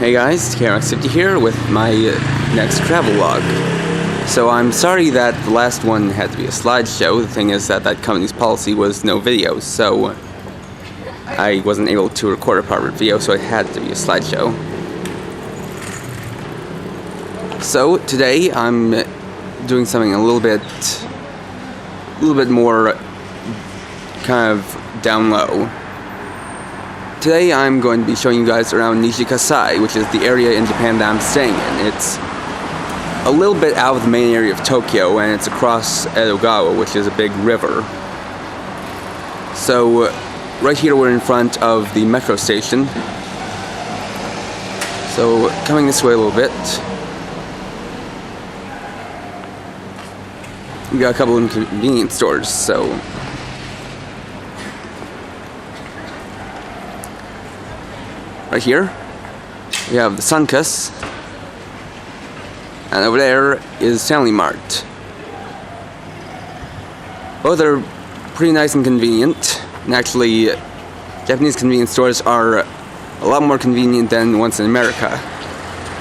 Hey guys, KRX50 here with my next travel log. So I'm sorry that the last one had to be a slideshow. The thing is that company's policy was no videos, so I wasn't able to record a part video, so it had to be a slideshow. So today I'm doing something a little bit more kind of down low. Today I'm going to be showing you guys around Nishi-Kasai, which is the area in Japan that I'm staying in. It's a little bit out of the main area of Tokyo, and it's across Edogawa, which is a big river. So right here we're in front of the metro station. So coming this way a little bit, we got a couple of convenience stores. So right here, we have the Sunkus, and over there is Family Mart. Both are pretty nice and convenient, and actually, Japanese convenience stores are a lot more convenient than ones in America.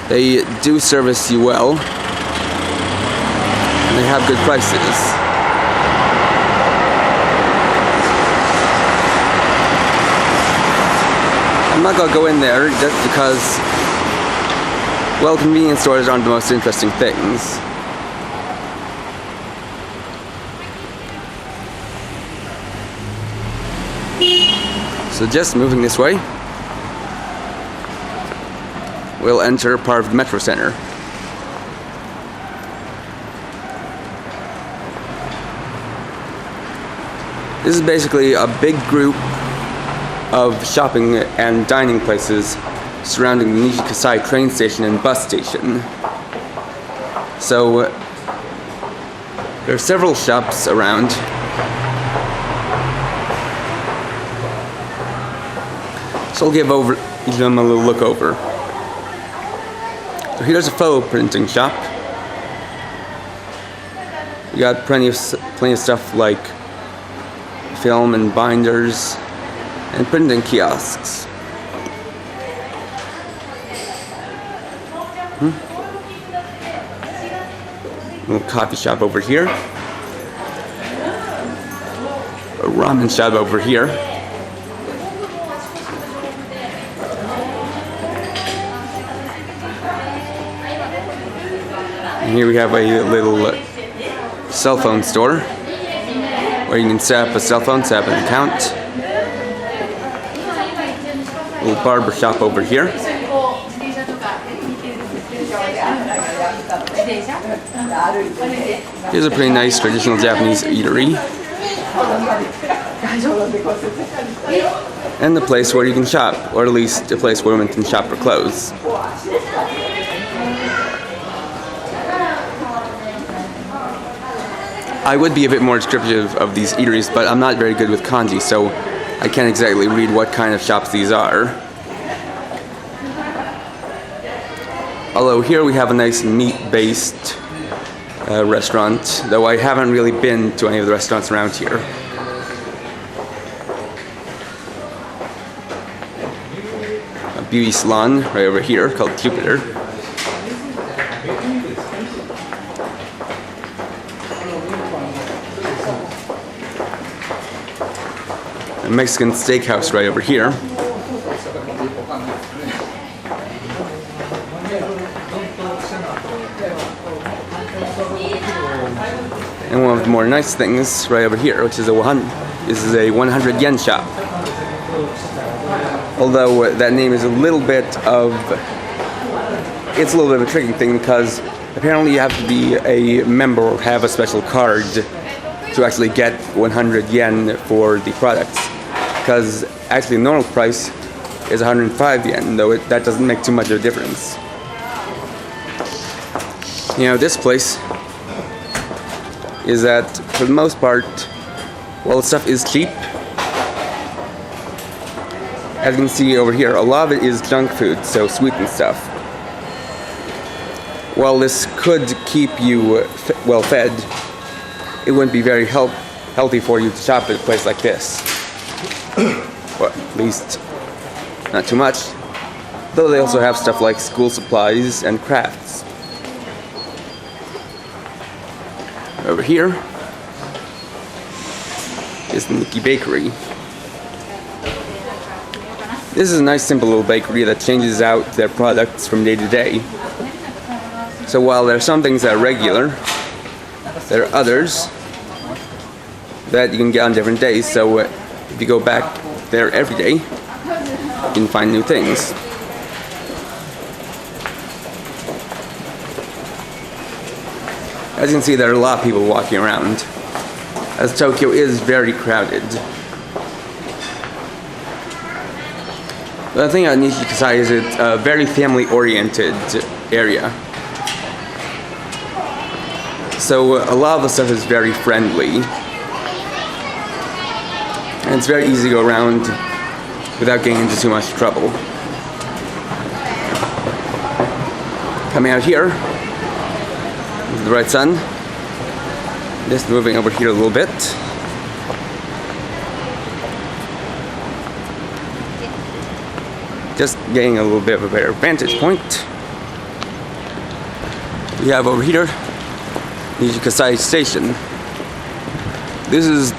They do service you well, and they have good prices. I'm not gonna go in there just because, well, convenience stores aren't the most interesting things. So just moving this way, we'll enter part of the metro center. This is basically a big group of shopping and dining places surrounding the Nishi-Kasai train station and bus station. So there are several shops around. So I'll give each of them a little look over. So here's a photo printing shop. We got plenty of stuff like film and binders and printing kiosks. Little coffee shop over here. A ramen shop over here. And here we have a little cell phone store where you can set up a cell phone, set up an account. Little barber shop over here. Here's a pretty nice traditional Japanese eatery. And the place where you can shop, or at least a place where women can shop for clothes. I would be a bit more descriptive of these eateries, but I'm not very good with kanji, so I can't exactly read what kind of shops these are. Although here we have a nice meat-based restaurant, though I haven't really been to any of the restaurants around here. A beauty salon right over here called Jupiter. A Mexican steakhouse right over here. And one of the more nice things right over here, which is a 100 yen shop. Although that name is a little bit of a tricky thing, because apparently you have to be a member or have a special card to actually get 100 yen for the products. Because actually the normal price is 105 yen, though that doesn't make too much of a difference. You know, this place is that, for the most part, well, the stuff is cheap. As you can see over here, a lot of it is junk food, so sweetened stuff. While this could keep you well fed, it wouldn't be very healthy for you to shop at a place like this. Well, at least not too much. though they also have stuff like school supplies and crafts. Over here is the Nikki Bakery. This is a nice simple little bakery that changes out their products from day to day. So while there are some things that are regular, there are others that you can get on different days. So if you go back there every day, you can find new things. As you can see, there are a lot of people walking around, as Tokyo is very crowded. The thing about Nishi-Kasai is it's a very family-oriented area. So a lot of the stuff is very friendly. And it's very easy to go around without getting into too much trouble. Coming out here, the right sun. Just moving over here a little bit. Just getting a little bit of a better vantage point. We have over here Nishi-Kasai Station. This is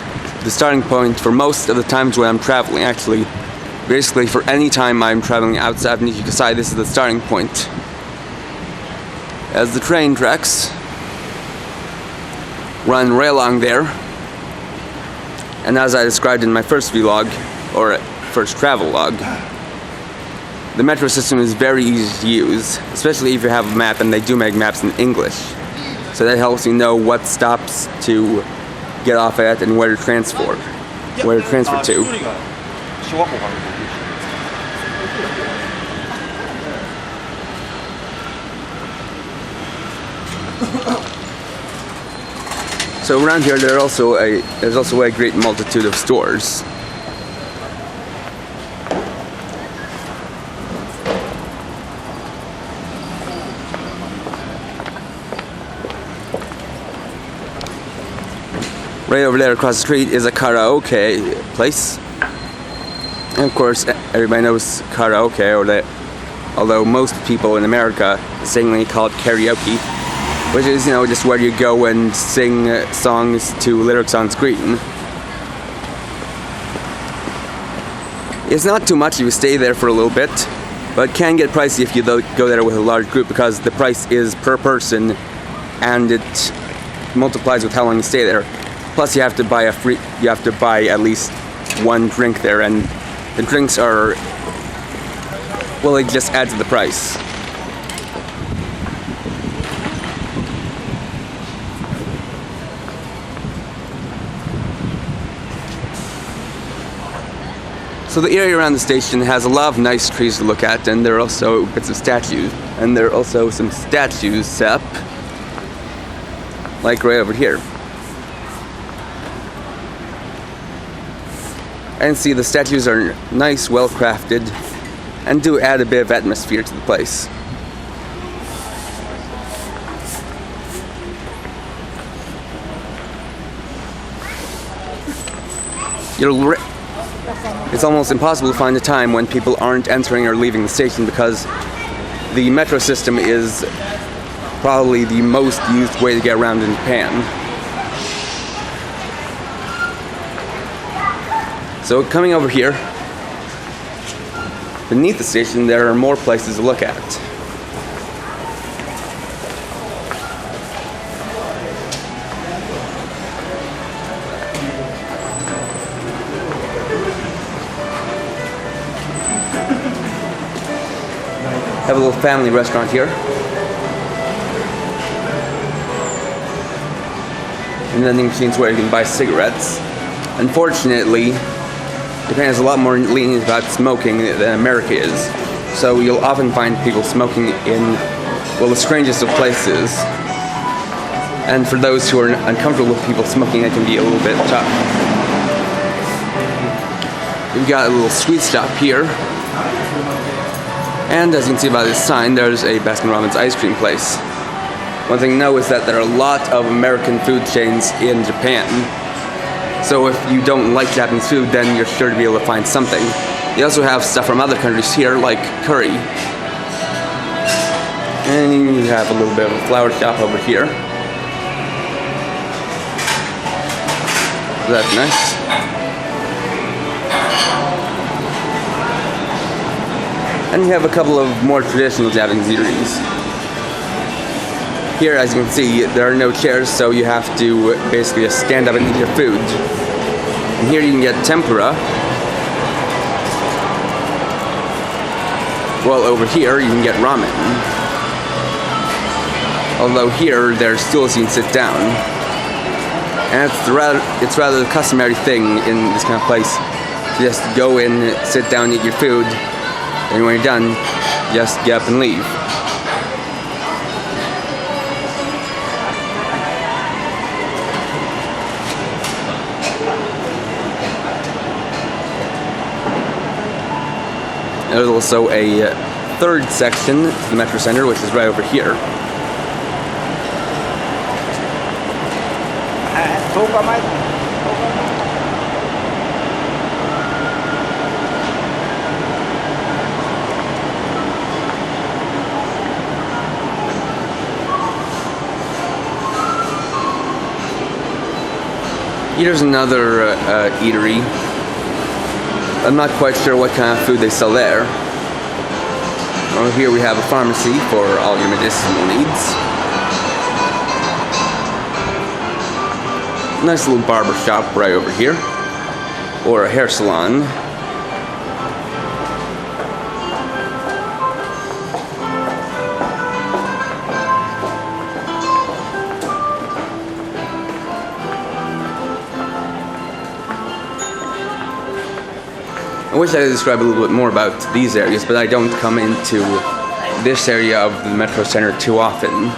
the starting point for most of the times when I'm traveling, actually. Basically, for any time I'm traveling outside of Nishi-Kasai, this is the starting point. As the train tracks run right along there, and as I described in my first vlog, or first travel log, the metro system is very easy to use, especially if you have a map, and they do make maps in English. So that helps you know what stops to get off at and where to transfer to. So around here there's also a great multitude of stores. Right over there across the street is a karaoke place. And of course, everybody knows karaoke, although most people in America singly call it karaoke, which is, just where you go and sing songs to lyrics on screen. It's not too much if you stay there for a little bit, but it can get pricey if you go there with a large group, because the price is per person and it multiplies with how long you stay there. Plus you have to buy at least one drink there, and the drinks are, well, they just add to the price. So the area around the station has a lot of nice trees to look at, and there are also bits of statues. And there are also some statues set up, like right over here. And see, the statues are nice, well crafted, and do add a bit of atmosphere to the place. It's almost impossible to find a time when people aren't entering or leaving the station, because the metro system is probably the most used way to get around in Japan. So coming over here, beneath the station, there are more places to look at. Have a little family restaurant here. And vending machines where you can buy cigarettes. Unfortunately, Japan is a lot more lenient about smoking than America is. So you'll often find people smoking in, well, the strangest of places. And for those who are uncomfortable with people smoking, it can be a little bit tough. We've got a little sweet stop here. And as you can see by this sign, there's a Baskin-Robbins ice cream place. One thing to know is that there are a lot of American food chains in Japan. So if you don't like Japanese food, then you're sure to be able to find something. They also have stuff from other countries here, like curry. And you have a little bit of a flower shop over here. That's nice. And you have a couple of more traditional Japanese eateries. Here, as you can see, there are no chairs, so you have to basically just stand up and eat your food. And here you can get tempura. Well, over here you can get ramen. Although here, there's stools you can sit down. And it's rather a customary thing in this kind of place to just go in, sit down, eat your food, and when you're done, just get up and leave. There's also a third section to the Metro Center, which is right over here. Here's another eatery. I'm not quite sure what kind of food they sell there. Over here we have a pharmacy for all your medicinal needs. Nice little barber shop right over here. Or a hair salon. I wish I could describe a little bit more about these areas, but I don't come into this area of the Metro Center too often.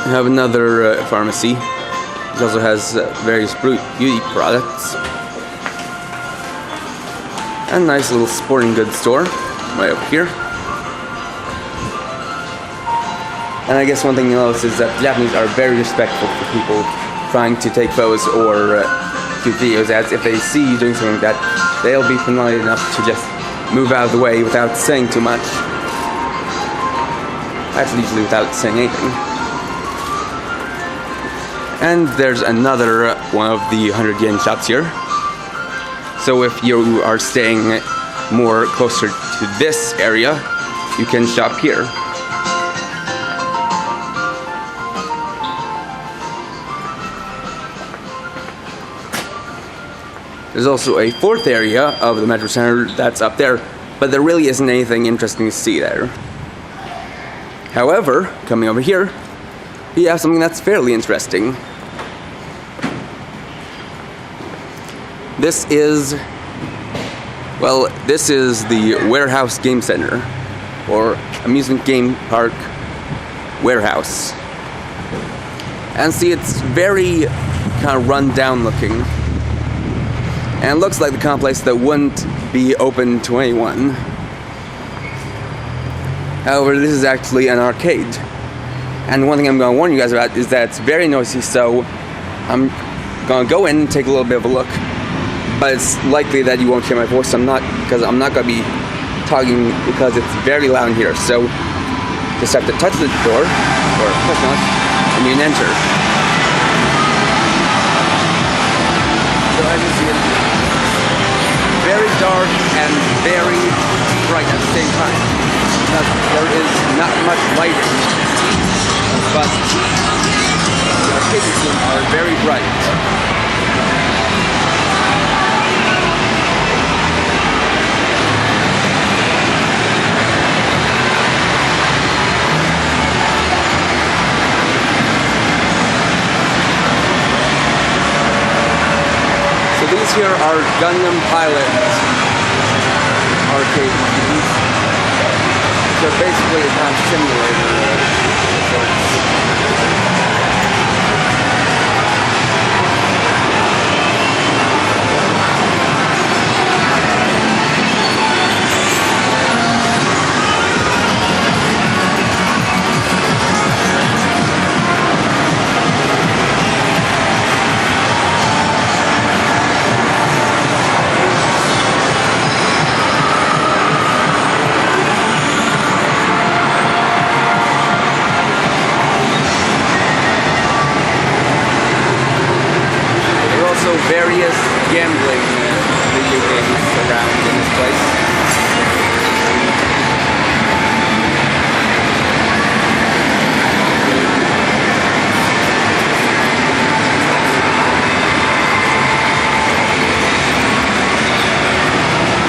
We have another pharmacy. It also has various beauty products. And a nice little sporting goods store right over here. And I guess one thing you notice is that the Japanese are very respectful for people trying to take photos or do videos, as if they see you doing something like that, they'll be polite enough to just move out of the way without saying too much. Actually, usually without saying anything. And there's another one of the 100 yen shops here. So if you are staying more closer to this area, you can shop here. There's also a fourth area of the Metro Center that's up there, but there really isn't anything interesting to see there. However, coming over here, we have something that's fairly interesting. This is the Warehouse Game Center, or Amusement Game Park Warehouse. And see, it's very kind of run down looking. And it looks like the kind of place that wouldn't be open to anyone. However, this is actually an arcade. And one thing I'm going to warn you guys about is that it's very noisy, so I'm going to go in and take a little bit of a look. But it's likely that you won't hear my voice, because I'm not going to be talking because it's very loud in here. So just have to touch the door, or push on it, and you can enter. So as you see, it's very dark and very bright at the same time. Because there is not much lighting, but the arcade machines are very bright. These here are Gundam Pilot arcade machines. They're basically a kind of simulator. also various gambling video games around in this place.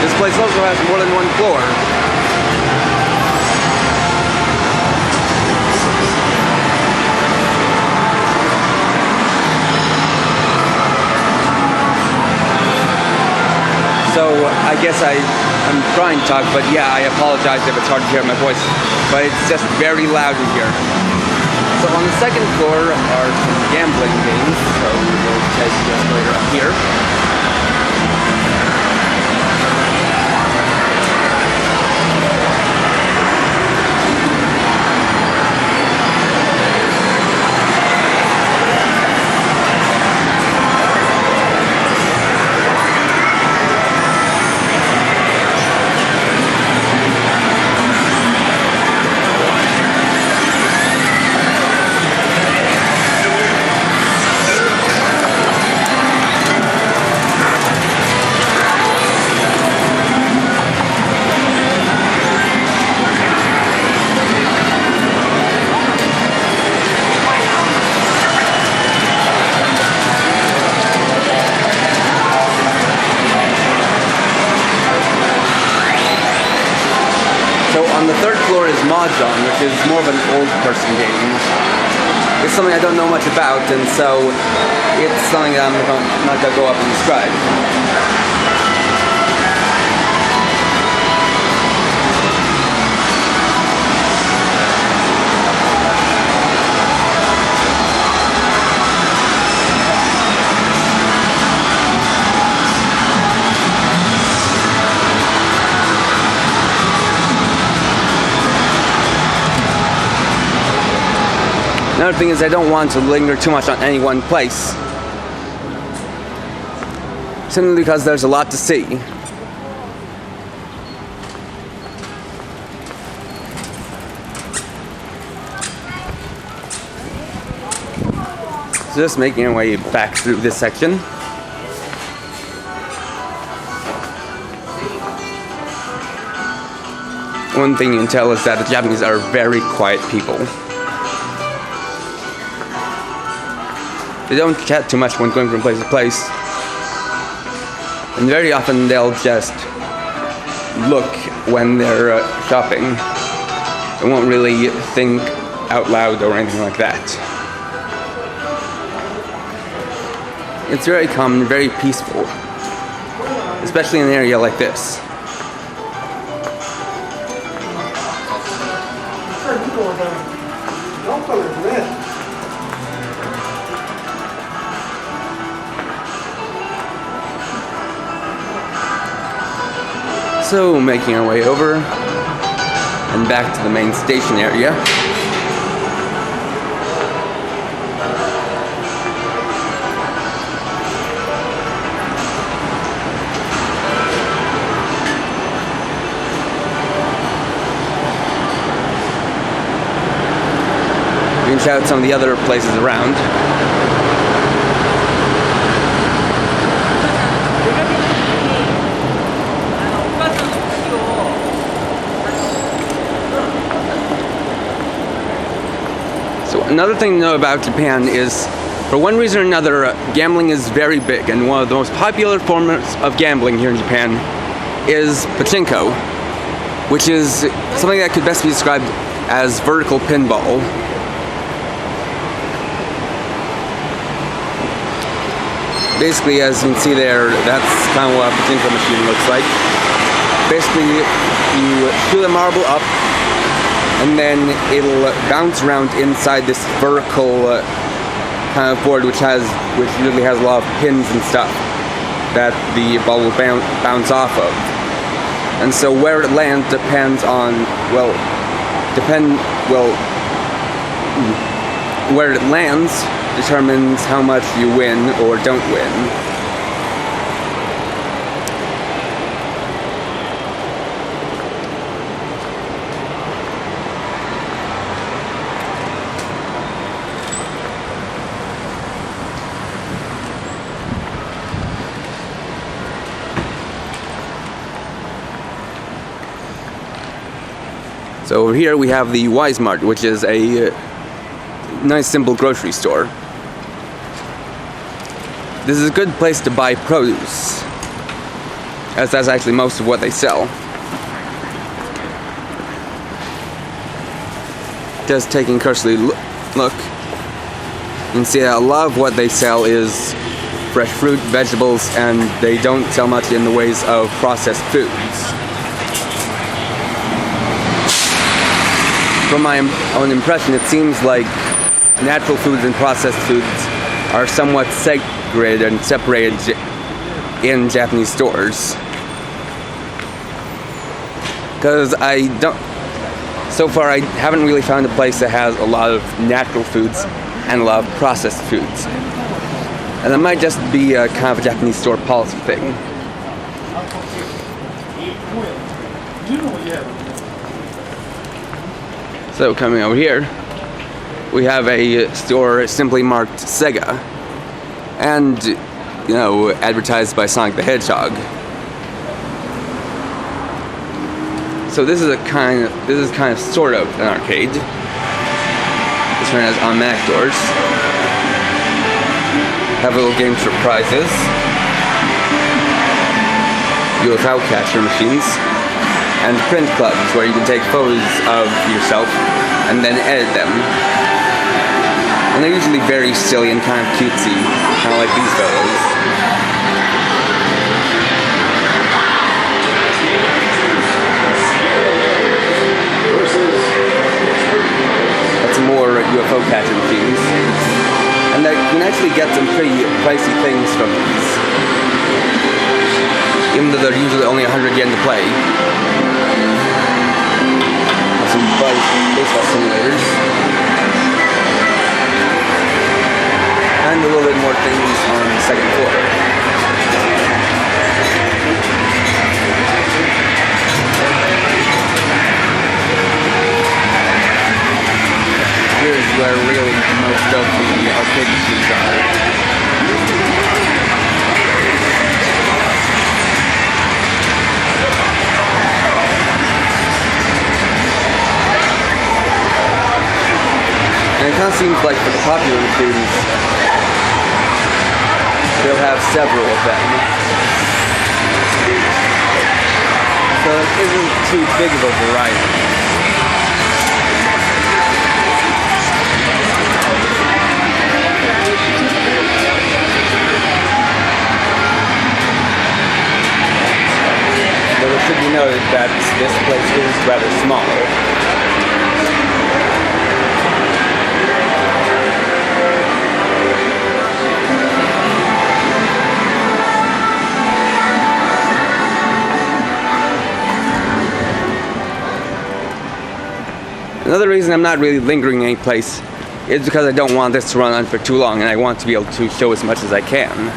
This place also has more than one floor. So I guess I'm trying to talk, but yeah, I apologize if it's hard to hear my voice, but it's just very loud in here. So on the second floor are some gambling games, so we'll take the escalator up here. So on the third floor is Mahjong, which is more of an old person game. It's something I don't know much about, and so it's something that I'm not going to go up and describe. Another thing is I don't want to linger too much on any one place, simply because there's a lot to see. So just making our way back through this section. One thing you can tell is that the Japanese are very quiet people. They don't chat too much when going from place to place. And very often they'll just look when they're shopping. They won't really think out loud or anything like that. It's very calm, very peaceful. Especially in an area like this. So, making our way over and back to the main station area. You can check out some of the other places around. Another thing to know about Japan is, for one reason or another, gambling is very big, and one of the most popular forms of gambling here in Japan is Pachinko, which is something that could best be described as vertical pinball. Basically, as you can see there, that's kind of what a Pachinko machine looks like. Basically, you shoot a marble up, and then it'll bounce around inside this vertical kind of board, which usually has a lot of pins and stuff that the ball will bounce off of. And so where it lands depends on, where it lands determines how much you win or don't win. So over here we have the Wise Mart, which is a nice simple grocery store. This is a good place to buy produce, as that's actually most of what they sell. Just taking a cursory look, you can see that a lot of what they sell is fresh fruit, vegetables, and they don't sell much in the ways of processed foods. From my own impression, it seems like natural foods and processed foods are somewhat segregated and separated in Japanese stores. Because so far I haven't really found a place that has a lot of natural foods and a lot of processed foods. And that might just be a kind of a Japanese store policy thing. So coming over here, we have a store simply marked Sega, and advertised by Sonic the Hedgehog. So this is kind of sort of an arcade. This one has automatic doors. Have little games for prizes. UFO catcher machines. And print clubs where you can take photos of yourself and then edit them. And they're usually very silly and kind of cutesy, kind of like these photos. That's more UFO catcher machines. And you can actually get some pretty pricey things from these, even though they're usually only 100 yen to play. Some baseball simulators. And a little bit more things on the second floor. Here's where really most of the arcade machines are. And it kind of seems like for the popular students, they'll have several of them. So it isn't too big of a variety. Though it should be noted that this place is rather small. Another reason I'm not really lingering in any place is because I don't want this to run on for too long, and I want to be able to show as much as I can.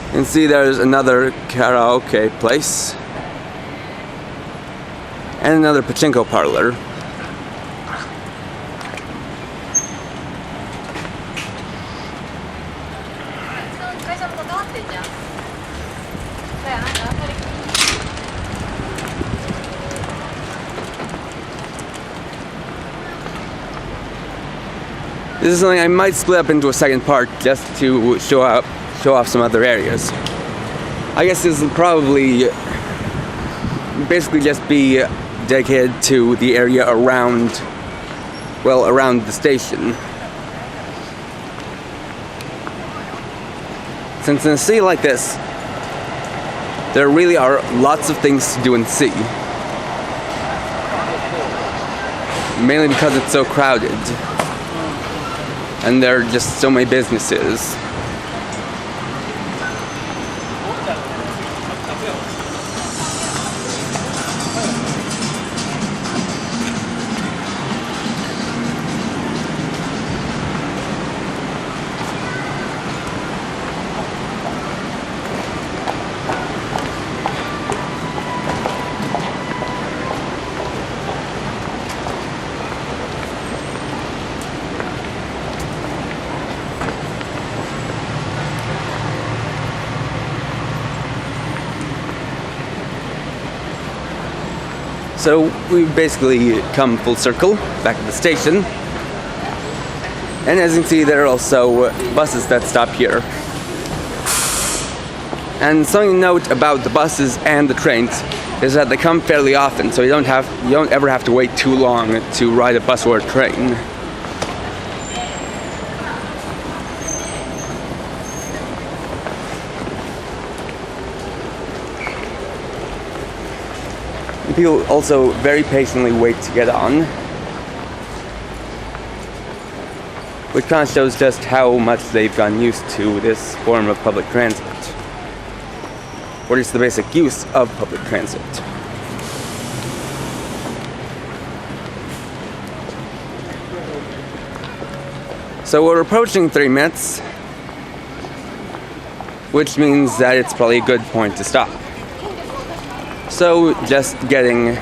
You can see there's another karaoke place and another pachinko parlor. This is something I might split up into a second part just to show off some other areas. I guess this will probably basically just be dedicated to the area around the station. Since in a city like this, there really are lots of things to do in the city. Mainly because it's so crowded. And there are just so many businesses. So we've basically come full circle back at the station. And as you can see, there are also buses that stop here. And something to note about the buses and the trains is that they come fairly often, so you don't ever have to wait too long to ride a bus or a train. People also very patiently wait to get on, which kind of shows just how much they've gotten used to this form of public transit, or just the basic use of public transit. So we're approaching 3 minutes, which means that it's probably a good point to stop. So, just getting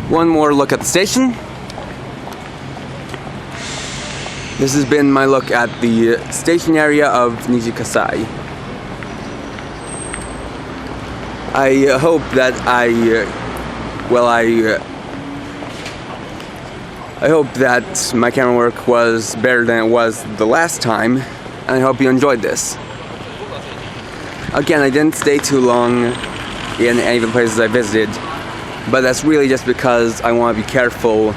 one more look at the station. This has been my look at the station area of Nishi-Kasai. I hope that I hope that my camera work was better than it was the last time, and I hope you enjoyed this. Again, I didn't stay too long in any of the places I visited, but that's really just because I want to be careful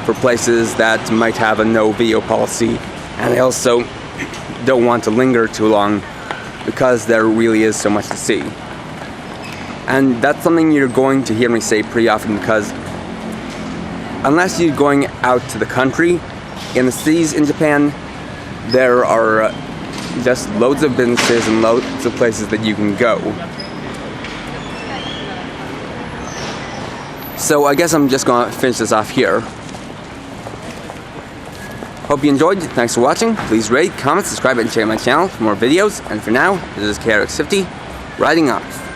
for places that might have a no video policy, and I also don't want to linger too long because there really is so much to see. And that's something you're going to hear me say pretty often, because unless you're going out to the country, in the cities in Japan, there are just loads of businesses and loads of places that you can go. So I guess I'm just gonna finish this off here. Hope you enjoyed. Thanks for watching. Please rate, comment, subscribe, and share my channel for more videos. And for now, this is KRX50, riding off.